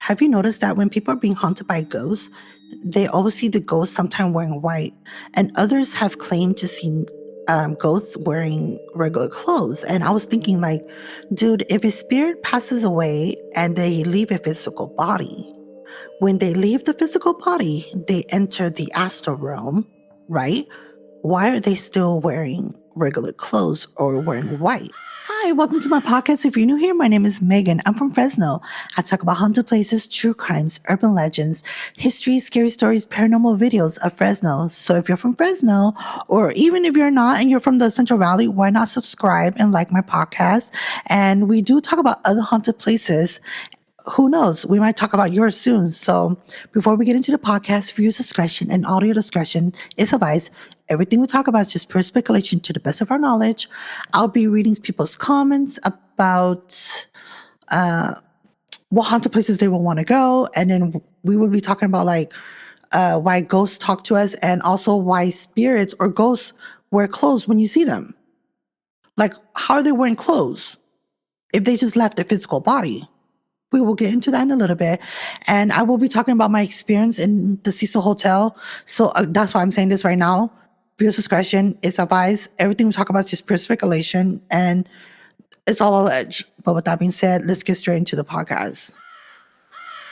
Have you noticed that when people are being haunted by ghosts, they always see the ghost sometime wearing white, and others have claimed to see ghosts wearing regular clothes? And I was thinking, like, dude, if a spirit passes away and they leave a physical body, when they leave the physical body, they enter the astral realm, right? Why are they still wearing regular clothes or wearing white? Hi, welcome to my podcast. If you're new here, my name is Megan. I'm from Fresno. I talk about haunted places, true crimes, urban legends, history, scary stories, paranormal videos of Fresno. So if you're from Fresno, or even if you're not and you're from the Central Valley, why not subscribe and like my podcast? And we do talk about other haunted places. Who knows? We might talk about yours soon. So before we get into the podcast, viewer discretion and audio discretion is advised. Everything we talk about is just pure speculation to the best of our knowledge. I'll be reading people's comments about what haunted places they will want to go. And then we will be talking about why ghosts talk to us, and also why spirits or ghosts wear clothes when you see them. Like, how are they wearing clothes if they just left their physical body? We will get into that in a little bit. And I will be talking about my experience in the Cecil Hotel. So that's why I'm saying this right now. Viewer discretion is advised. Everything we talk about is just pure speculation, and it's all alleged. But with that being said, let's get straight into the podcast.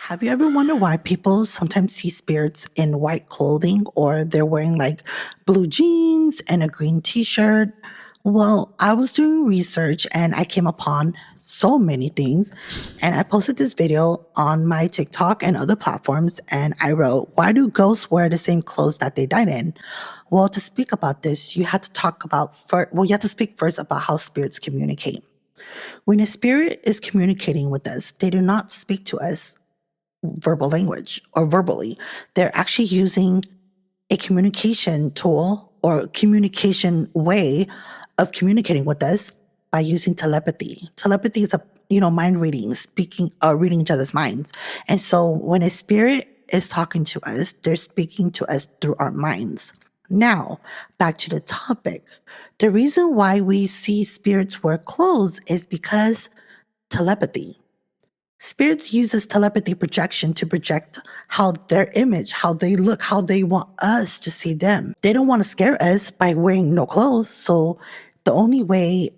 Have you ever wondered why people sometimes see spirits in white clothing, or they're wearing like blue jeans and a green t-shirt? Well, I was doing research and I came upon so many things, and I posted this video on my TikTok and other platforms, and I wrote, why do ghosts wear the same clothes that they died in? Well, to speak about this, you have to speak first about how spirits communicate. When a spirit is communicating with us, they do not speak to us verbal language or verbally. They're actually using a communication tool or communication way of communicating with us by using telepathy. Telepathy is mind reading, reading each other's minds. And so when a spirit is talking to us, they're speaking to us through our minds. Now, back to the topic. The reason why we see spirits wear clothes is because telepathy. Spirits uses telepathy projection to project how their image, how they look, how they want us to see them. They don't want to scare us by wearing no clothes. So the only way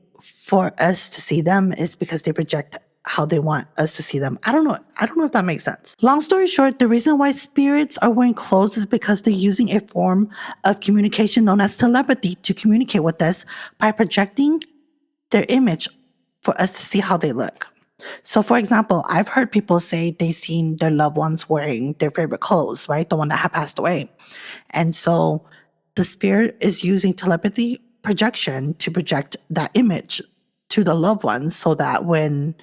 for us to see them is because they project how they want us to see them. I don't know if that makes sense. Long story short, the reason why spirits are wearing clothes is because they're using a form of communication known as telepathy to communicate with us by projecting their image for us to see how they look. So, for example, I've heard people say they've seen their loved ones wearing their favorite clothes, right? The one that had passed away. And so the spirit is using telepathy projection to project that image to the loved ones so that when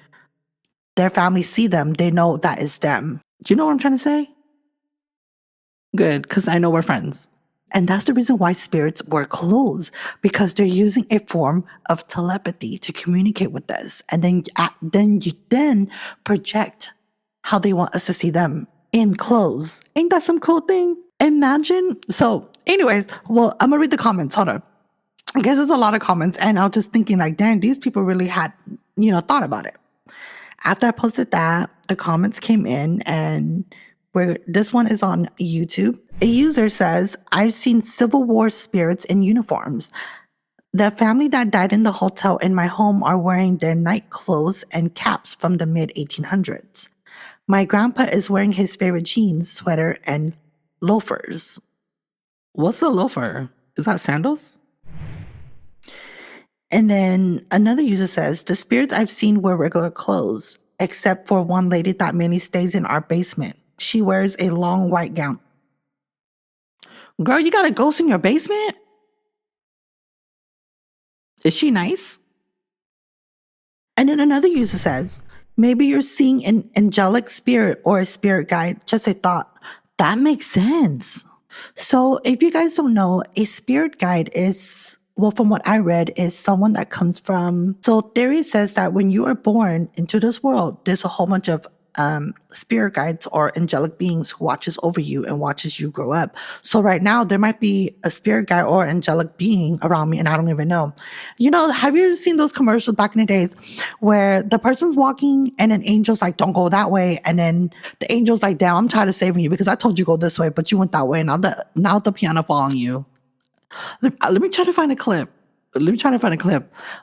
their family see them, they know that is them. Do you know what I'm trying to say? Good, because I know we're friends. And that's the reason why spirits wear clothes, because they're using a form of telepathy to communicate with us. And then you project how they want us to see them in clothes. Ain't that some cool thing? Imagine. So anyways, well, I'm going to read the comments. Hold on. I guess there's a lot of comments, and I was just thinking like, damn, these people really had, thought about it. After I posted that, the comments came in, and this one is on YouTube. A user says, I've seen Civil War spirits in uniforms. The family that died in the hotel in my home are wearing their night clothes and caps from the mid-1800s. My grandpa is wearing his favorite jeans, sweater, and loafers. What's a loafer? Is that sandals? And then another user says, the spirits I've seen wear regular clothes, except for one lady that mainly stays in our basement. She wears a long white gown. Girl, you got a ghost in your basement? Is she nice? And then another user says, maybe you're seeing an angelic spirit or a spirit guide. Just a thought. That makes sense. So if you guys don't know, a spirit guide is, well, from what I read, is someone that comes from, so theory says that when you are born into this world, there's a whole bunch of spirit guides or angelic beings who watches over you and watches you grow up. So right now there might be a spirit guide or angelic being around me and I don't even know. You know, have you seen those commercials back in the days where the person's walking and an angel's like, don't go that way, and then the angel's like, damn, I'm tired of saving you because I told you go this way, but you went that way. Now the piano fall on you. Let me try to find a clip.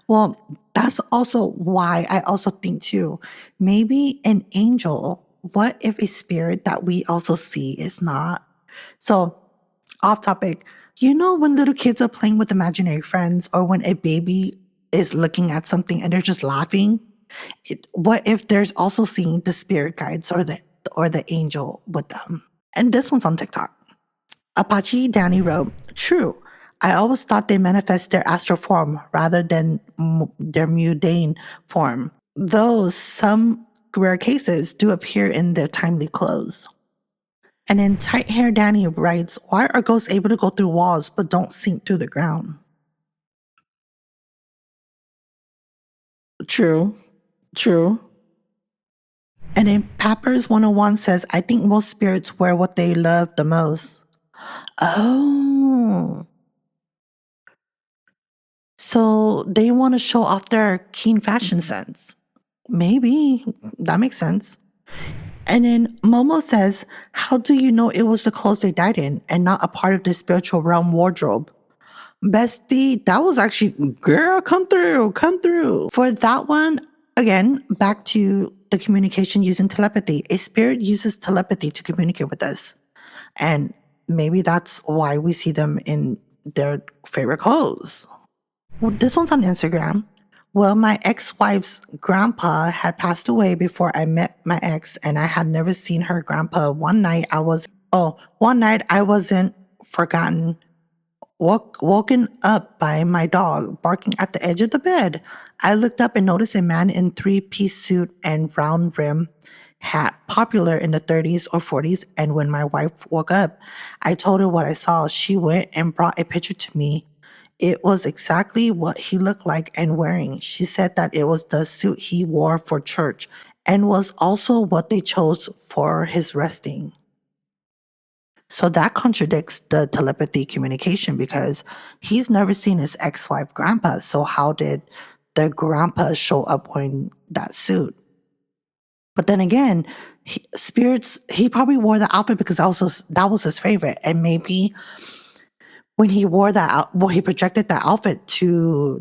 Well, that's also why I also think too, maybe an angel, what if a spirit that we also see is not? So, off topic, you know, when little kids are playing with imaginary friends or when a baby is looking at something and they're just laughing? What if there's also seeing the spirit guides or the angel with them? And this one's on TikTok. Apache Danny wrote, true. I always thought they manifest their astral form rather than their mundane form, though some rare cases do appear in their timely clothes. And then Tight Hair Danny writes, why are ghosts able to go through walls but don't sink through the ground? True. And then Pappers 101 says, I think most spirits wear what they love the most. Oh. So they want to show off their keen fashion sense. Maybe. That makes sense. And then Momo says, how do you know it was the clothes they died in and not a part of the spiritual realm wardrobe? Bestie, that was actually, girl, come through. For that one, again, back to the communication using telepathy. A spirit uses telepathy to communicate with us. And maybe that's why we see them in their favorite clothes. Well, this one's on Instagram. Well, my ex-wife's grandpa had passed away before I met my ex, and I had never seen her grandpa. One night I wasn't forgotten, woken up by my dog barking at the edge of the bed. I looked up and noticed a man in three-piece suit and round rim hat, popular in the 30s or 40s. And when my wife woke up, I told her what I saw. She went and brought a picture to me. It was exactly what he looked like and wearing. She said that it was the suit he wore for church and was also what they chose for his resting. So that contradicts the telepathy communication because he's never seen his ex-wife grandpa. So how did the grandpa show up wearing that suit? But then again, he probably wore the outfit because that was his favorite. And maybe when he wore he projected that outfit to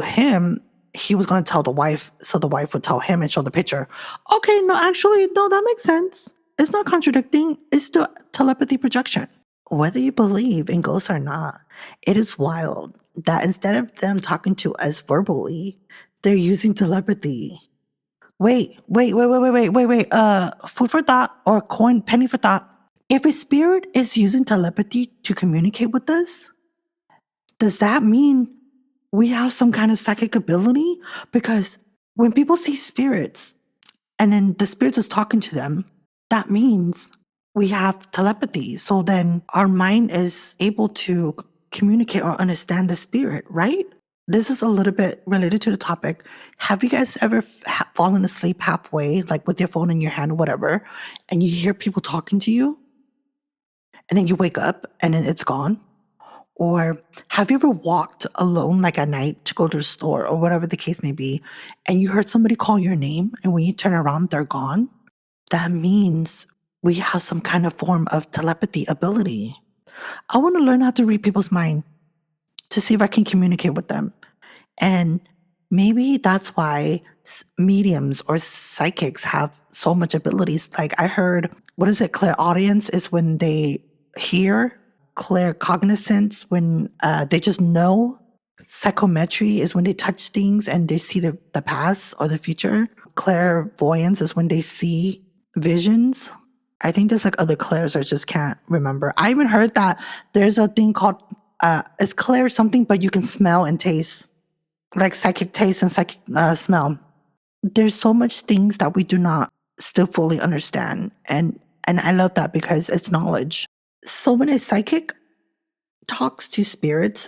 him, he was going to tell the wife, so the wife would tell him and show the picture. Okay, no, actually, no, that makes sense. It's not contradicting. It's still telepathy projection. Whether you believe in ghosts or not, it is wild that instead of them talking to us verbally, they're using telepathy. Wait. Food for thought or penny for thought. If a spirit is using telepathy to communicate with us, does that mean we have some kind of psychic ability? Because when people see spirits and then the spirits is talking to them, that means we have telepathy. So then our mind is able to communicate or understand the spirit, right? This is a little bit related to the topic. Have you guys ever fallen asleep halfway, like with your phone in your hand or whatever, and you hear people talking to you? And then you wake up and then it's gone? Or have you ever walked alone, like at night, to go to the store or whatever the case may be, and you heard somebody call your name, and when you turn around, they're gone? That means we have some kind of form of telepathy ability. I want to learn how to read people's mind to see if I can communicate with them. And maybe that's why mediums or psychics have so much abilities. Like I heard, clairaudience is when they hear, claircognizance when they just know, psychometry is when they touch things and they see the past or the future, clairvoyance is when they see visions. I think there's like other clairs I just can't remember. I even heard that there's a thing called it's clair something, but you can smell and taste, like psychic taste and psychic smell. There's so much things that we do not still fully understand, and I love that because it's knowledge. So when a psychic talks to spirits,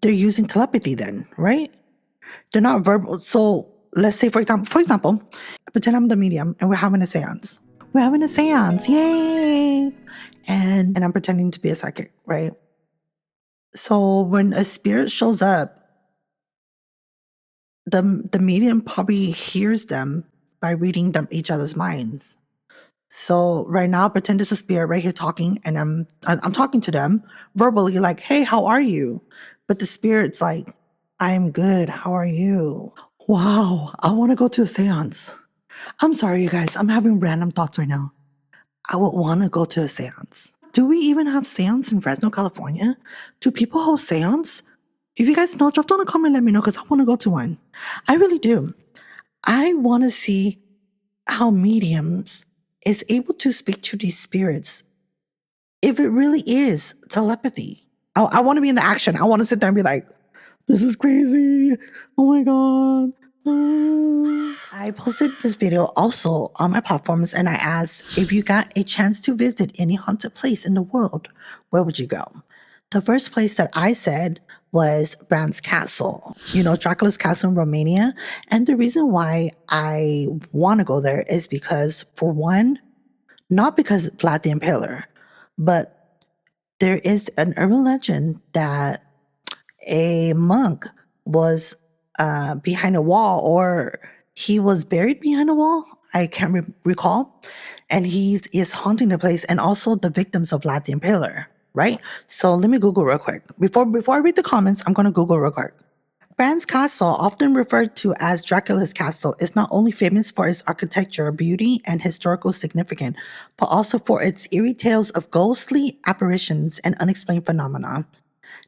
they're using telepathy then, right? They're not verbal. So let's say, for example, pretend I'm the medium and we're having a seance. We're having a seance, yay! And I'm pretending to be a psychic, right? So when a spirit shows up, the medium probably hears them by reading them each other's minds. So right now, pretend it's a spirit right here talking, and I'm talking to them verbally, like, "Hey, how are you?" But the spirit's like, "I'm good. How are you?" Wow, I want to go to a seance. I'm sorry, you guys. I'm having random thoughts right now. I would want to go to a seance. Do we even have seance in Fresno, California? Do people host seance? If you guys know, drop down a comment, let me know, because I want to go to one. I really do. I want to see how mediums is able to speak to these spirits if it really is telepathy. I want to be in the action. I want to sit there and be like, this is crazy. Oh my God. I posted this video also on my platforms, and I asked, if you got a chance to visit any haunted place in the world, where would you go? The first place that I said was Bran Castle, Dracula's castle in Romania. And the reason why I want to go there is because, for one, not because Vlad the Impaler, but there is an urban legend that a monk was behind a wall, or he was buried behind a wall. I can't recall. And he is haunting the place, and also the victims of Vlad the Impaler, right? So let me Google real quick. Before I read the comments, I'm going to Google real quick. Bran's Castle, often referred to as Dracula's Castle, is not only famous for its architecture, beauty, and historical significance, but also for its eerie tales of ghostly apparitions and unexplained phenomena.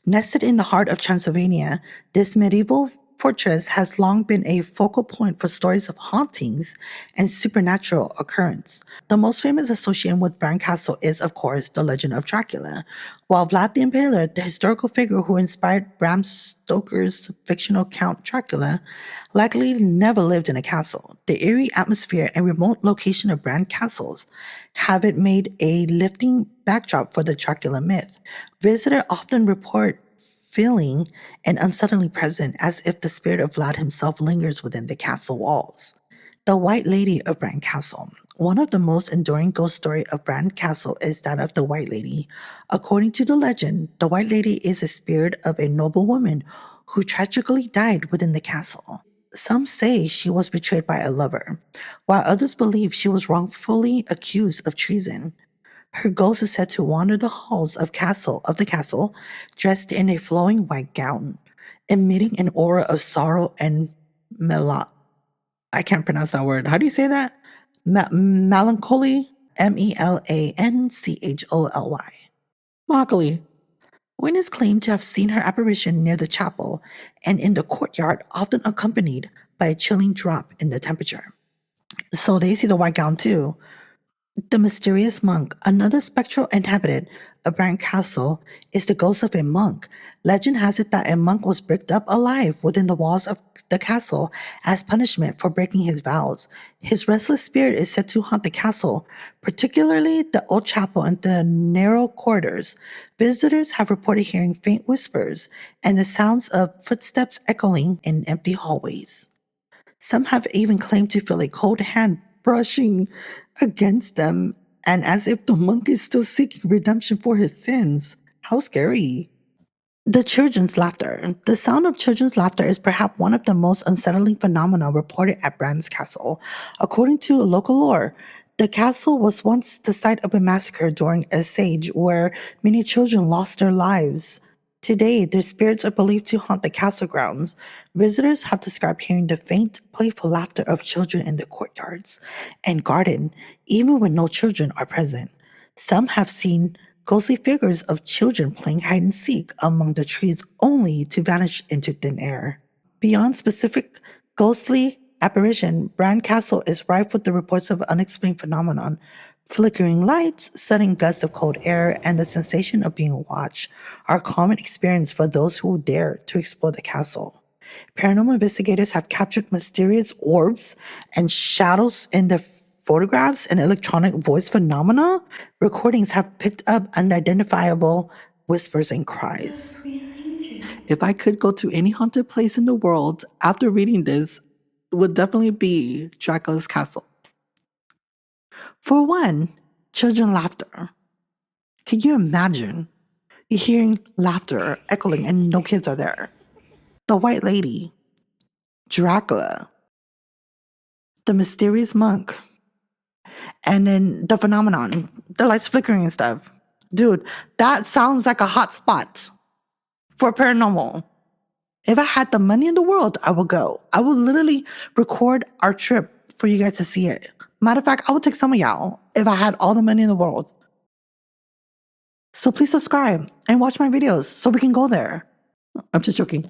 Nested in the heart of Transylvania, this medieval fortress has long been a focal point for stories of hauntings and supernatural occurrence. The most famous association with Bran Castle is, of course, the legend of Dracula. While Vlad the Impaler, the historical figure who inspired Bram Stoker's fictional Count Dracula, likely never lived in a castle. The eerie atmosphere and remote location of Bran Castles have it made a lifting backdrop for the Dracula myth. Visitors often report feeling an unsettling presence, as if the spirit of Vlad himself lingers within the castle walls. The White Lady of Bran Castle. One of the most enduring ghost stories of Bran Castle is that of the White Lady. According to the legend, the White Lady is a spirit of a noble woman who tragically died within the castle. Some say she was betrayed by a lover, while others believe she was wrongfully accused of treason. Her ghost is said to wander the halls of the castle, dressed in a flowing white gown, emitting an aura of sorrow and I can't pronounce that word. How do you say that? Melancholy? Melancholy. Melancholy. Witnesses claim to have seen her apparition near the chapel and in the courtyard, often accompanied by a chilling drop in the temperature. So they see the white gown too. The mysterious monk, another spectral inhabitant of Bran Castle, is the ghost of a monk. Legend has it that a monk was bricked up alive within the walls of the castle as punishment for breaking his vows. His restless spirit is said to haunt the castle, particularly the old chapel and the narrow corridors. Visitors have reported hearing faint whispers and the sounds of footsteps echoing in empty hallways. Some have even claimed to feel a cold hand brushing against them, and as if the monk is still seeking redemption for his sins. How scary. The children's laughter. The sound of children's laughter is perhaps one of the most unsettling phenomena reported at Bran's Castle. According to local lore, the castle was once the site of a massacre during a siege where many children lost their lives. Today, their spirits are believed to haunt the castle grounds. Visitors have described hearing the faint, playful laughter of children in the courtyards and garden, even when no children are present. Some have seen ghostly figures of children playing hide and seek among the trees, only to vanish into thin air. Beyond specific ghostly apparition, Bran Castle is rife with the reports of unexplained phenomenon. Flickering lights, sudden gusts of cold air, and the sensation of being watched are common experience for those who dare to explore the castle. Paranormal investigators have captured mysterious orbs and shadows in their photographs and electronic voice phenomena. Recordings have picked up unidentifiable whispers and cries. If I could go to any haunted place in the world, after reading this, would definitely be Dracula's castle. For one, children laughter. Can you imagine? You're hearing laughter echoing and no kids are there. The White Lady, Dracula, the mysterious monk, and then the phenomenon, the lights flickering and stuff. Dude, that sounds like a hot spot for paranormal. If I had the money in the world, I would go. I would literally record our trip for you guys to see it. Matter of fact, I would take some of y'all if I had all the money in the world. So please subscribe and watch my videos so we can go there. I'm just joking.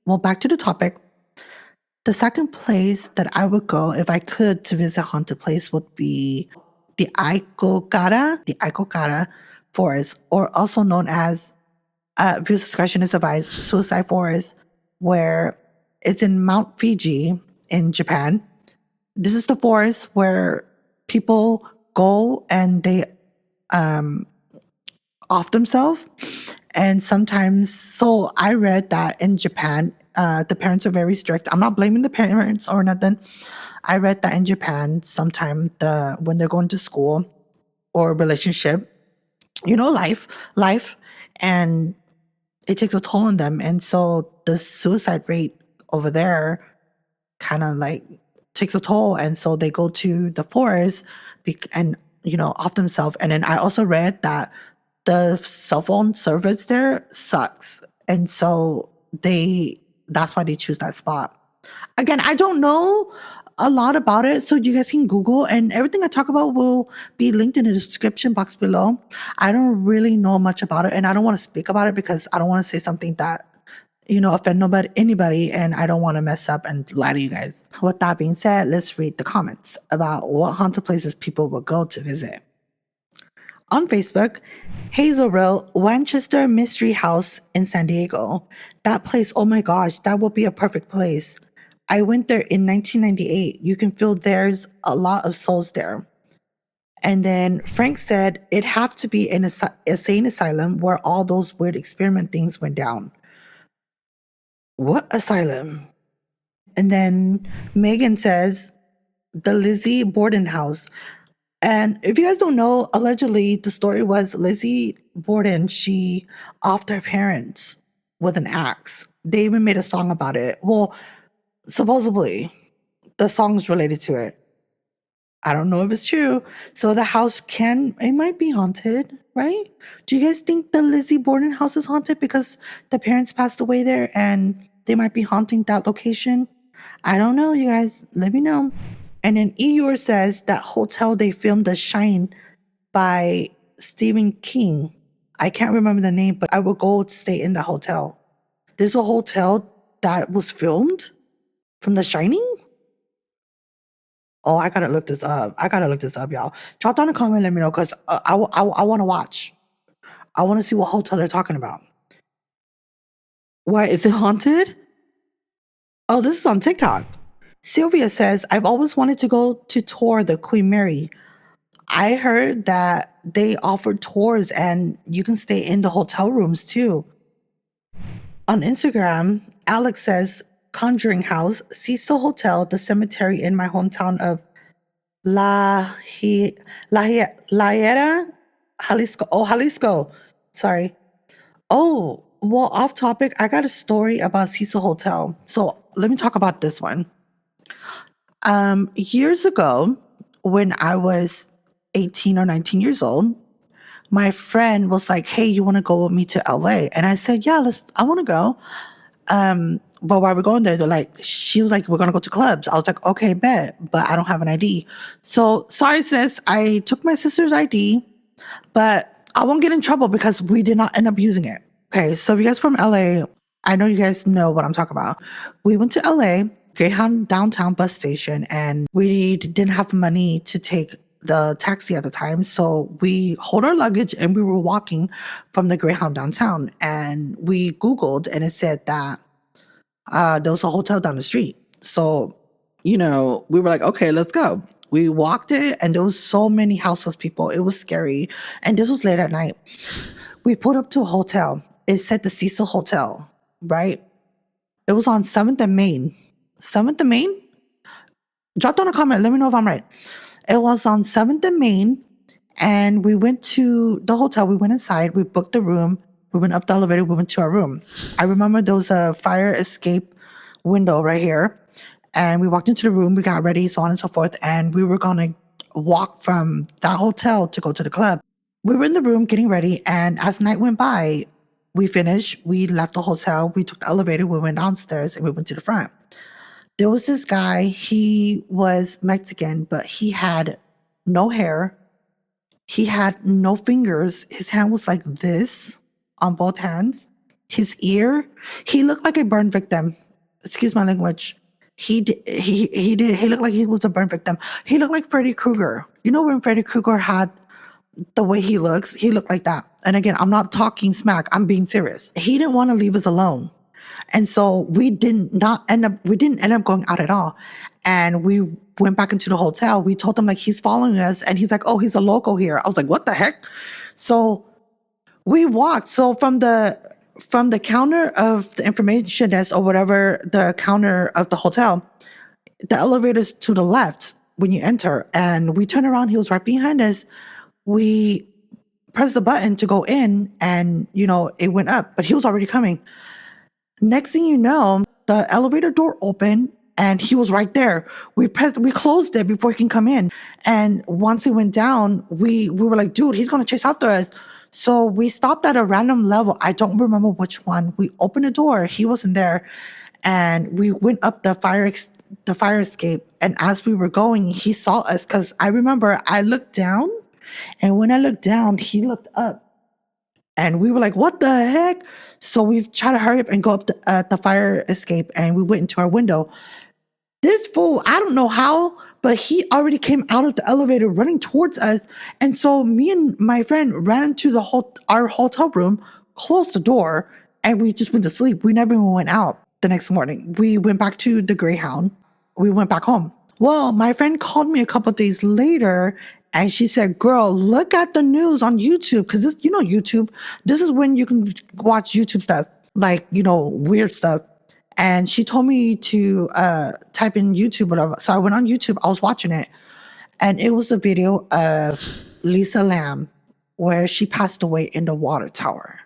Well, back to the topic. The second place that I would go if I could to visit a haunted place would be the Aikokara Forest, or also known as viewer discretion is advised, Suicide Forest, where it's in Mount Fuji in Japan. This is the forest where people go and they off themselves. And sometimes, so I read that in Japan, the parents are very strict. I'm not blaming the parents or nothing. I read that in Japan, sometimes when they're going to school or relationship, life, and it takes a toll on them. And so the suicide rate over there kind of like takes a toll. And so they go to the forest and, off themselves. And then I also read that the cell phone service there sucks. And so that's why they choose that spot. Again, I don't know a lot about it, so you guys can Google, and everything I talk about will be linked in the description box below. I don't really know much about it, and I don't want to speak about it because I don't want to say something that, offend anybody, and I don't want to mess up and lie to you guys. With that being said, let's read the comments about what haunted places people will go to visit. On Facebook, Hazel wrote, Winchester Mystery House in San Diego. That place, oh my gosh, that would be a perfect place. I went there in 1998. You can feel there's a lot of souls there. And then Frank said it'd have to be an insane asylum where all those weird experiment things went down. What asylum? And then Megan says the Lizzie Borden house. And if you guys don't know, allegedly the story was Lizzie Borden, she offed her parents with an axe. They even made a song about it. Well, supposedly the song's related to it. I don't know if it's true. So the house it might be haunted, right? Do you guys think the Lizzie Borden house is haunted because the parents passed away there and they might be haunting that location? I don't know, you guys. Let me know. And then Eeyore says that hotel they filmed The Shine by Stephen King. I can't remember the name, but I will go stay in the hotel. There's a hotel that was filmed from The Shining? Oh, I gotta look this up. Y'all. Drop down a comment, let me know, because I want to watch. I want to see what hotel they're talking about. Why, is it haunted? Oh, this is on TikTok. Sylvia says, I've always wanted to go to tour the Queen Mary. I heard that they offered tours and you can stay in the hotel rooms too. On Instagram, Alex says, Conjuring House, Cecil Hotel, the cemetery in my hometown of La Hiera, Jalisco. Oh, Jalisco. Sorry. Oh, well, off topic, I got a story about Cecil Hotel. So let me talk about this one. Years ago, when I was 18 or 19 years old, my friend was like, hey, you want to go with me to LA? And I said, yeah, I want to go. But while we're going there, she was like, we're going to go to clubs. I was like, okay, bet, but I don't have an ID. So sorry, sis, I took my sister's ID, but I won't get in trouble because we did not end up using it. Okay, so if you guys from LA, I know you guys know what I'm talking about. We went to LA, Greyhound downtown bus station, and we didn't have money to take the taxi at the time. So we hold our luggage and we were walking from the Greyhound downtown, and we Googled and it said that there was a hotel down the street. So, we were like, okay, let's go. We walked it and there was so many houseless people. It was scary. And this was late at night. We pulled up to a hotel. It said the Cecil Hotel, right? It was on 7th and Main. 7th and Main? Drop down a comment. Let me know if I'm right. It was on 7th and Main. And we went to the hotel. We went inside. We booked the room. We went up the elevator. We went to our room. I remember there was a fire escape window right here. And we walked into the room. We got ready, so on and so forth. And we were going to walk from that hotel to go to the club. We were in the room getting ready. And as night went by, we finished. We left the hotel. We took the elevator. We went downstairs and we went to the front. There was this guy. He was Mexican, but he had no hair. He had no fingers. His hand was like this on both hands. His ear, he looked like a burn victim. Excuse my language. He looked like he was a burn victim. He looked like Freddy Krueger. You know when Freddy Krueger had the way he looks? He looked like that. And again, I'm not talking smack. I'm being serious. He didn't want to leave us alone. And so we didn't end up going out at all. And we went back into the hotel. We told him like he's following us, and he's like, oh, he's a local here. I was like, what the heck? So we walked. So from the counter of the information desk or whatever, the counter of the hotel, the elevator's to the left when you enter. And we turned around, he was right behind us. We pressed the button to go in, and it went up, but he was already coming. Next thing you know, the elevator door opened and he was right there. We closed it before he can come in. And once he went down, we were like, dude, he's going to chase after us. So we stopped at a random level. I don't remember which one. We opened the door. He wasn't there. And we went up the fire escape. And as we were going, he saw us, because I remember I looked down, and when I looked down, he looked up. And we were like, what the heck? So we tried to hurry up and go up the fire escape, and we went into our window. This fool, I don't know how, but he already came out of the elevator running towards us. And so me and my friend ran into our hotel room, closed the door, and we just went to sleep. We never even went out the next morning. We went back to the Greyhound. We went back home. Well, my friend called me a couple days later, and she said, girl, look at the news on YouTube. Because YouTube, this is when you can watch YouTube stuff, like, weird stuff. And she told me to type in YouTube, whatever. So I went on YouTube. I was watching it. And it was a video of Lisa Lam, where she passed away in the water tower.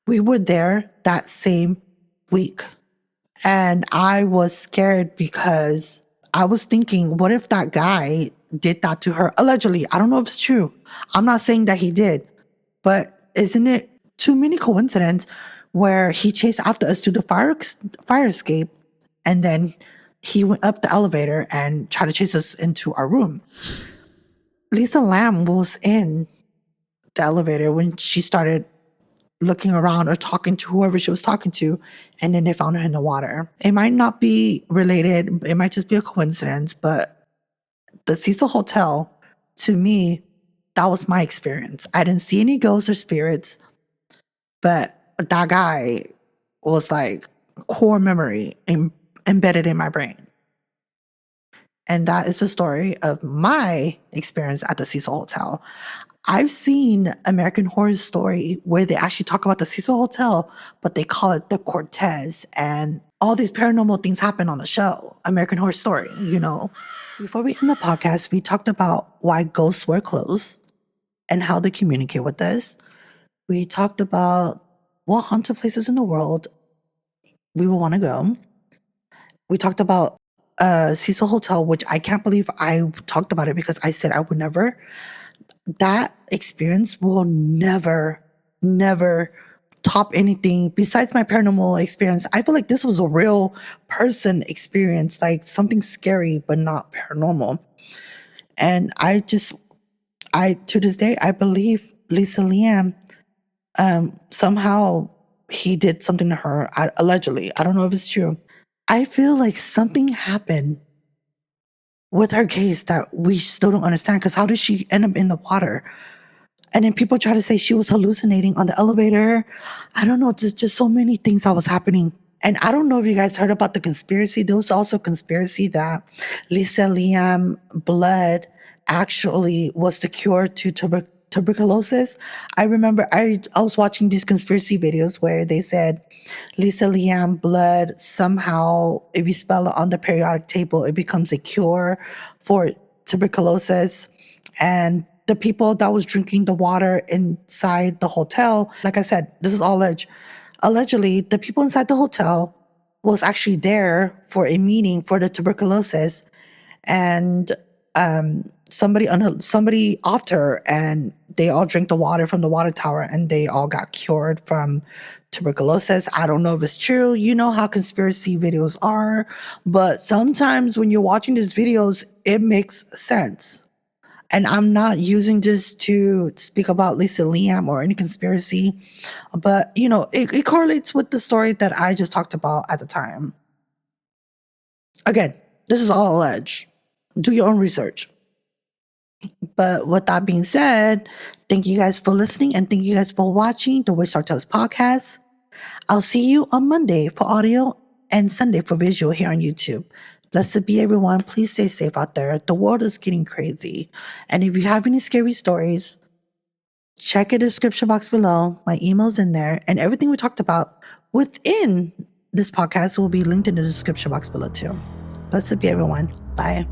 We were there that same week. And I was scared because I was thinking, what if that guy did that to her? Allegedly. I don't know if it's true. I'm not saying that he did. But isn't it too many coincidences where he chased after us to the fire escape, and then he went up the elevator and tried to chase us into our room? Lisa Lam was in the elevator when she started looking around or talking to whoever she was talking to, and then they found her in the water. It might not be related. It might just be a coincidence, but the Cecil Hotel, to me, that was my experience. I didn't see any ghosts or spirits, but that guy was like core memory embedded in my brain. And that is the story of my experience at the Cecil Hotel. I've seen American Horror Story where they actually talk about the Cecil Hotel, but they call it the Cortez, and all these paranormal things happen on the show, American Horror Story, Before we end the podcast, we talked about why ghosts wear clothes and how they communicate with us. We talked about what haunted places in the world we would want to go. We talked about Cecil Hotel, which I can't believe I talked about it, because I said I would never. That experience will never top anything besides my paranormal experience. I feel like this was a real person experience, like something scary but not paranormal. And to this day, I believe Lisa Lam, somehow he did something to her, allegedly. I don't know if it's true. I feel like something happened with her case that we still don't understand, because how did she end up in the water? And then people try to say she was hallucinating on the elevator. I don't know, just so many things that was happening. And I don't know if you guys heard about the conspiracy. There was also a conspiracy that Lisa Lam blood actually was the cure to tuberculosis. I remember I was watching these conspiracy videos where they said Lisa Liam blood somehow, if you spell it on the periodic table, it becomes a cure for tuberculosis. And the people that was drinking the water inside the hotel, like I said, this is all alleged. Allegedly, the people inside the hotel was actually there for a meeting for the tuberculosis, and somebody offed her, and they all drank the water from the water tower, and they all got cured from tuberculosis. I don't know if it's true. You know how conspiracy videos are, but sometimes when you're watching these videos, it makes sense. And I'm not using this to speak about Lisa Liam or any conspiracy, but it correlates with the story that I just talked about at the time. Again, this is all alleged. Do your own research. But with that being said, thank you guys for listening, and thank you guys for watching the Witch Tales podcast. I'll see you on Monday for audio and Sunday for visual here on YouTube. Blessed be everyone. Please stay safe out there. The world is getting crazy. And if you have any scary stories, check in the description box below. My email's in there, and everything we talked about within this podcast will be linked in the description box below too. Blessed be everyone. Bye.